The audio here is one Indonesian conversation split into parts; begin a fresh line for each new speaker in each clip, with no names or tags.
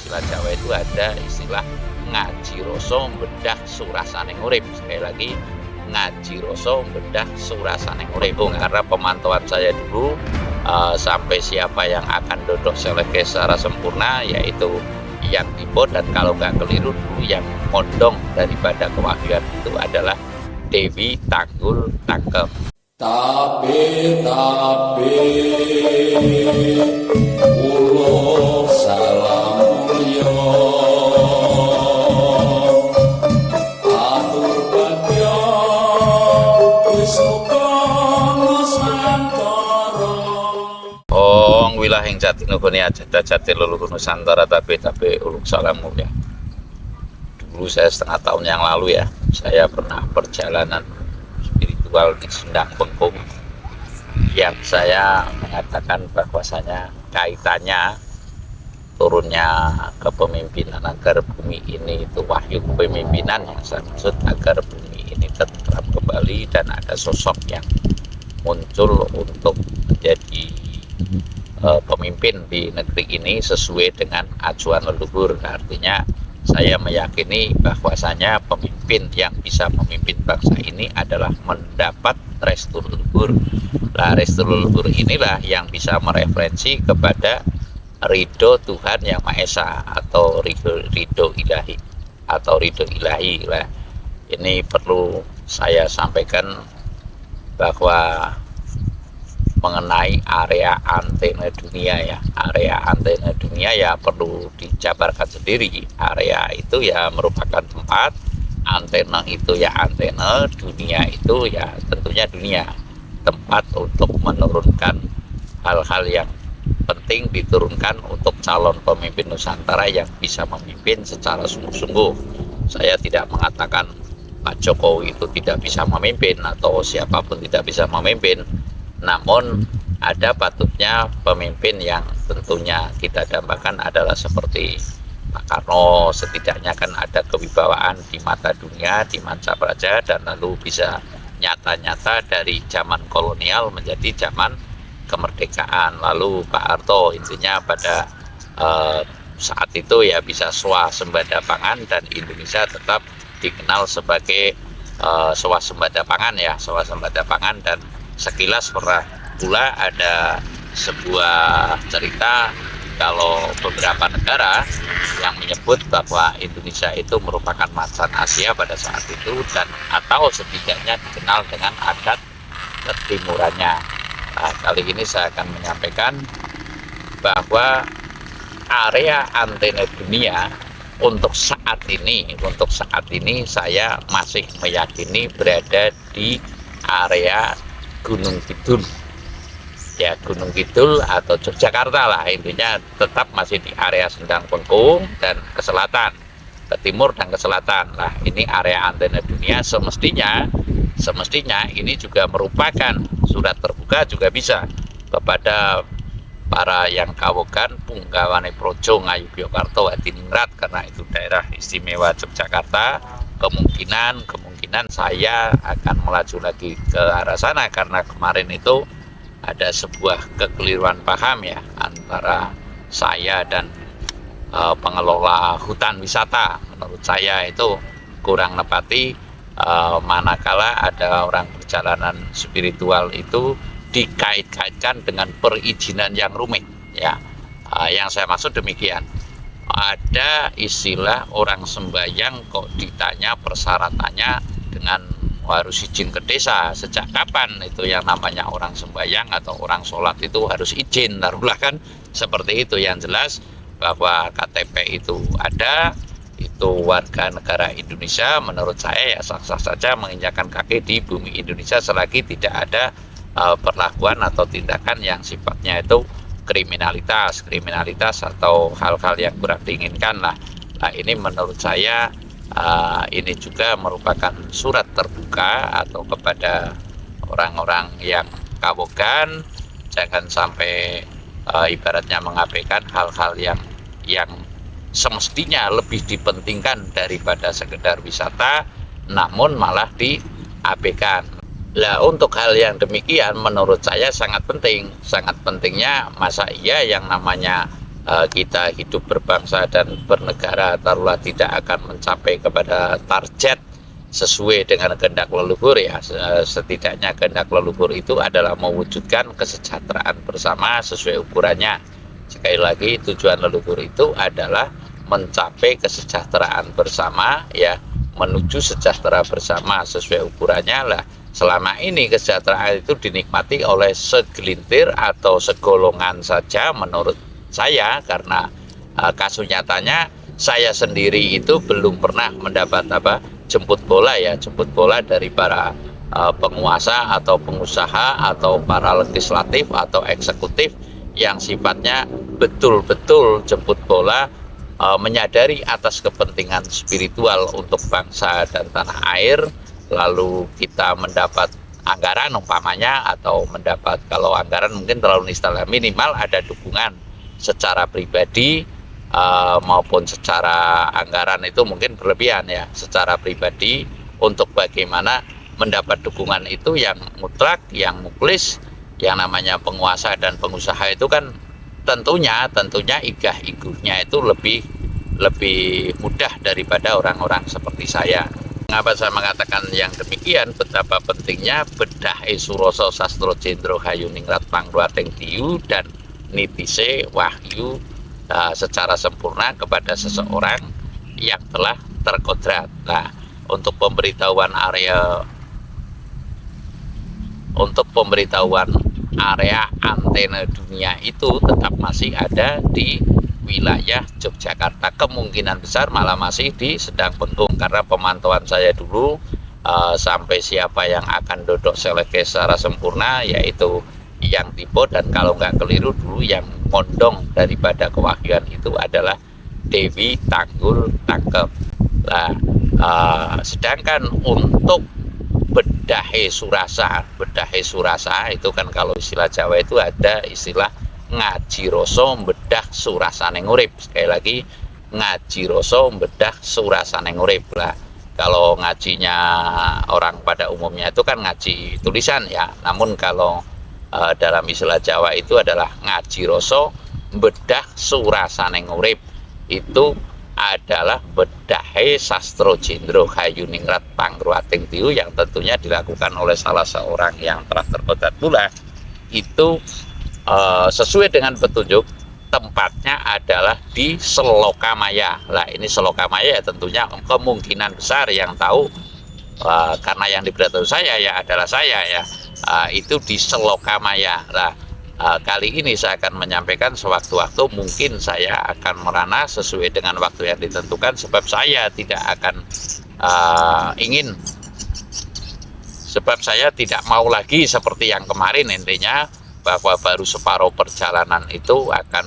istilah Jawa itu ada istilah ngaji rasa bedah surasaning urip. Sekali lagi, ngaji rasa bedah surasaning urip. Karena pemantauan saya dulu sampai siapa yang akan dodok seleke secara sempurna, yaitu yang tipe, dan kalau nggak keliru dulu yang mondong daripada kewahyuan itu adalah Dewi Tanggul Tangkem.
Tapi ulo salam yo atur bagyo wisuka Nusantara.
Ong wilahing Jatinugoni Ajada Jati leluhur Nusantara tapi uluk salammu ya. Dulu saya setengah tahun yang lalu ya, saya pernah perjalanan spiritual di Sendang Bengkung yang saya mengatakan bahwasanya kaitannya turunnya kepemimpinan agar bumi ini itu wahyu kepemimpinan, yang saya maksud agar bumi ini tentram kembali dan ada sosok yang muncul untuk menjadi pemimpin di negeri ini sesuai dengan acuan leluhur. Artinya saya meyakini bahwasanya pemimpin yang bisa memimpin bangsa ini adalah mendapat restu leluhur. Nah, restu leluhur inilah yang bisa mereferensi kepada ridho Tuhan Yang Maha Esa atau ridho ilahi atau ridho ilahi. Nah, ini perlu saya sampaikan bahwa mengenai area antena dunia ya, area antena dunia ya perlu dijabarkan sendiri. Area itu ya merupakan tempat, antena itu ya antena, dunia itu ya tentunya dunia, tempat untuk menurunkan hal-hal yang penting diturunkan untuk calon pemimpin Nusantara yang bisa memimpin secara sungguh-sungguh. Saya tidak mengatakan Pak Jokowi itu tidak bisa memimpin atau siapapun tidak bisa memimpin, namun ada patutnya pemimpin yang tentunya kita dambakan adalah seperti Pak Karno. Setidaknya kan ada kewibawaan di mata dunia, di manca praja, dan lalu bisa nyata-nyata dari zaman kolonial menjadi zaman kemerdekaan. Lalu Pak Harto intinya pada saat itu ya bisa swasembada pangan, dan Indonesia tetap dikenal sebagai swasembada pangan ya, swasembada pangan. Dan sekilas pernah pula ada sebuah cerita kalau beberapa negara yang menyebut bahwa Indonesia itu merupakan macan Asia pada saat itu, dan atau setidaknya dikenal dengan adat ketimurannya. Nah, kali ini saya akan menyampaikan bahwa area antena dunia untuk saat ini saya masih meyakini berada di area Gunung Kidul ya, Gunung Kidul atau Yogyakarta lah, intinya tetap masih di area Sendang Bengkung dan ke selatan, ke timur dan ke selatan. Nah, ini area antena dunia. Semestinya ini juga merupakan surat terbuka juga bisa kepada para yang kawogan Punggawane Projo Ngayogyakarta Hadiningrat, karena itu daerah istimewa Yogyakarta. Kemungkinan saya akan melaju lagi ke arah sana, karena kemarin itu ada sebuah kekeliruan paham ya antara saya dan pengelola hutan wisata. Menurut saya itu kurang nepati, manakala ada orang perjalanan spiritual itu dikait-kaitkan dengan perizinan yang rumit ya. Yang saya maksud demikian, ada istilah orang sembahyang kok ditanya persyaratannya dengan harus izin ke desa. Sejak kapan itu yang namanya orang sembahyang atau orang sholat itu harus izin? Taruhlah kan seperti itu. Yang jelas bahwa KTP itu ada, itu warga negara Indonesia. Menurut saya ya sah-sah saja menginjakkan kaki di bumi Indonesia selagi tidak ada perlakuan atau tindakan yang sifatnya itu kriminalitas atau hal-hal yang kurang diinginkan lah. Nah, ini menurut saya ini juga merupakan surat terbuka atau kepada orang-orang yang kawogan, jangan sampai ibaratnya mengabaikan hal-hal yang semestinya lebih dipentingkan daripada sekedar wisata, namun malah diabaikan. Lah, untuk hal yang demikian menurut saya sangat penting. Sangat pentingnya, masa iya yang namanya kita hidup berbangsa dan bernegara taruhlah tidak akan mencapai kepada target sesuai dengan kehendak leluhur ya. Setidaknya kehendak leluhur itu adalah mewujudkan kesejahteraan bersama sesuai ukurannya. Sekali lagi, tujuan leluhur itu adalah mencapai kesejahteraan bersama ya, menuju sejahtera bersama sesuai ukurannya lah. Selama ini kesejahteraan itu dinikmati oleh segelintir atau segolongan saja menurut saya, karena kasus nyatanya saya sendiri itu belum pernah mendapat jemput bola dari para penguasa atau pengusaha atau para legislatif atau eksekutif yang sifatnya betul-betul jemput bola, menyadari atas kepentingan spiritual untuk bangsa dan tanah air, lalu kita mendapat anggaran umpamanya, atau mendapat, kalau anggaran mungkin terlalu istilah, minimal ada dukungan secara pribadi maupun secara anggaran itu mungkin berlebihan ya, secara pribadi untuk bagaimana mendapat dukungan itu yang mutlak, yang muklis. Yang namanya penguasa dan pengusaha itu kan tentunya igah-iguhnya itu lebih mudah daripada orang-orang seperti saya. Mengapa saya mengatakan yang demikian? Betapa pentingnya bedah Suroso Sastro Jendro Hayuningrat Pangruating Diyu dan nitise wahyu secara sempurna kepada seseorang yang telah terkodrat. Nah, untuk pemberitahuan area antena dunia itu tetap masih ada di wilayah Yogyakarta, kemungkinan besar malah masih di Sedang Bengkung, karena pemantauan saya dulu sampai siapa yang akan dodok seleke secara sempurna yaitu yang tipe, dan kalau nggak keliru dulu yang ngondong daripada kewahyuan itu adalah Dewi Tanggul Tangkep. Nah, sedangkan untuk bedahe surasa itu kan kalau istilah Jawa itu ada istilah ngaji rasa bedah surasane urip. Sekali lagi, ngaji rasa bedah surasane urip lah. Kalau ngajinya orang pada umumnya itu kan ngaji tulisan ya, namun kalau dalam istilah Jawa itu adalah ngaji rasa bedah surasane urip. Itu adalah bedahe Sastro Jendro Hayuningrat Pangruating Diyu yang tentunya dilakukan oleh salah seorang yang telah terkodrat pula. Itu sesuai dengan petunjuk, tempatnya adalah di Selokamaya. Lah, ini Selokamaya ya tentunya kemungkinan besar yang tahu, karena yang diberitahu saya ya adalah saya ya, itu di Selokamaya. Lah, kali ini saya akan menyampaikan sewaktu-waktu, mungkin saya akan merana sesuai dengan waktu yang ditentukan, sebab saya tidak akan sebab saya tidak mau lagi seperti yang kemarin, intinya bahwa baru separuh perjalanan itu akan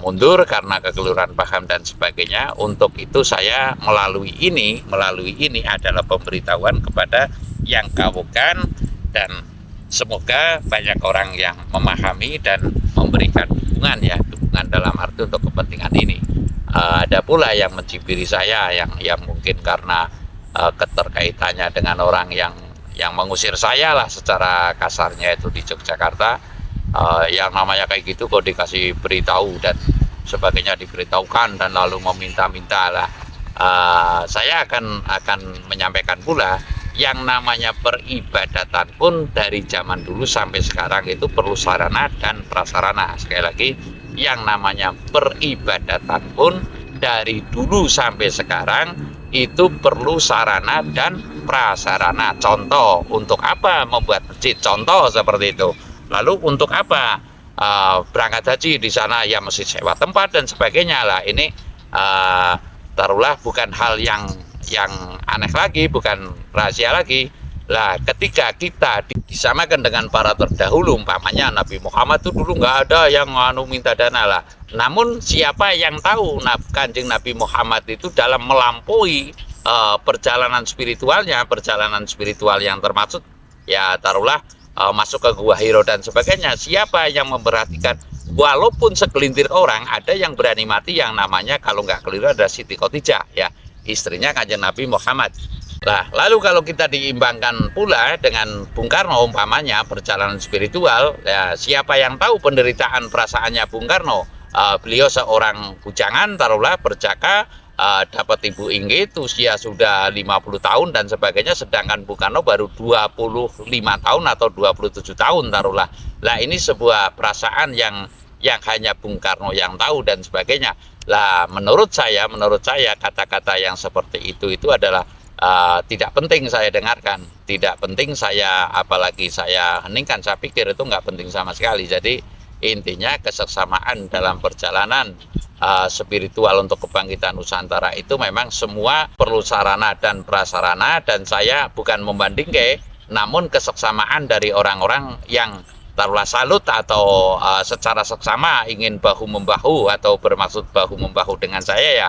mundur karena kekeliruan paham dan sebagainya. Untuk itu saya melalui ini adalah pemberitahuan kepada yang kawokan, dan semoga banyak orang yang memahami dan memberikan dukungan ya, dukungan dalam arti untuk kepentingan ini. Ada pula yang mencibiri saya yang mungkin karena keterkaitannya dengan orang yang mengusir saya lah secara kasarnya itu di Yogyakarta. Yang namanya kayak gitu kok dikasih beritahu dan sebagainya, diberitahukan dan lalu meminta-minta lah. Saya akan menyampaikan pula, yang namanya peribadatan pun dari zaman dulu sampai sekarang itu perlu sarana dan prasarana. Sekali lagi, yang namanya peribadatan pun dari dulu sampai sekarang itu perlu sarana dan prasarana. Contoh, untuk apa membuat masjid? Contoh seperti itu. Lalu untuk apa berangkat haji di sana? Ya mesti sewa tempat dan sebagainya lah. Ini taruhlah bukan hal yang aneh lagi, bukan rahasia lagi. Lah, ketika kita disamakan dengan para terdahulu, umpamanya Nabi Muhammad itu dulu nggak ada yang minta dana lah. Namun siapa yang tahu Kanjeng Nabi Muhammad itu dalam melampaui perjalanan spiritual yang termaksud ya taruhlah masuk ke Gua Hiro dan sebagainya. Siapa yang memperhatikan? Walaupun segelintir orang ada yang berani mati, yang namanya kalau nggak keliru ada Siti Khotijah ya, istrinya Kanjeng Nabi Muhammad. Nah, lalu kalau kita diimbangkan pula dengan Bung Karno umpamanya perjalanan spiritual, ya siapa yang tahu penderitaan perasaannya Bung Karno? beliau seorang bujangan taruhlah berjaka, dapat Ibu Inggit usia sudah 50 tahun dan sebagainya, sedangkan Bung Karno baru 25 tahun atau 27 tahun taruhlah. Lah ini sebuah perasaan yang hanya Bung Karno yang tahu dan sebagainya. Lah menurut saya kata-kata yang seperti itu adalah tidak penting saya dengarkan, tidak penting saya, apalagi saya heningkan. Saya pikir itu nggak penting sama sekali. Jadi intinya keseksamaan dalam perjalanan spiritual untuk kebangkitan Nusantara itu memang semua perlu sarana dan prasarana, dan saya bukan membandingkan, namun keseksamaan dari orang-orang yang taruhlah salut atau secara seksama ingin bahu membahu atau bermaksud bahu membahu dengan saya ya,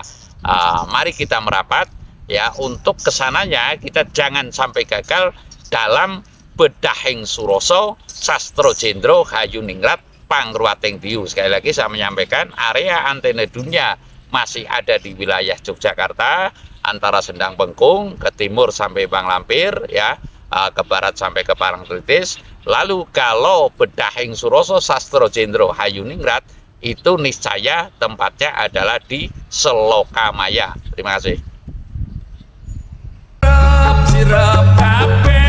mari kita merapat ya untuk kesananya. Kita jangan sampai gagal dalam bedahing Suroso Sastro Jendro Hayuningrat Pangruating Diu. Sekali lagi saya menyampaikan, area antena dunia masih ada di wilayah Yogyakarta, antara Sendang Bengkung ke timur sampai Bang Lampir ya, ke barat sampai ke Parangtritis. Lalu kalau bedahing Suroso Sastro Jendro Hayuningrat itu niscaya tempatnya adalah di Selokamaya. Terima kasih.
Sirap kabeh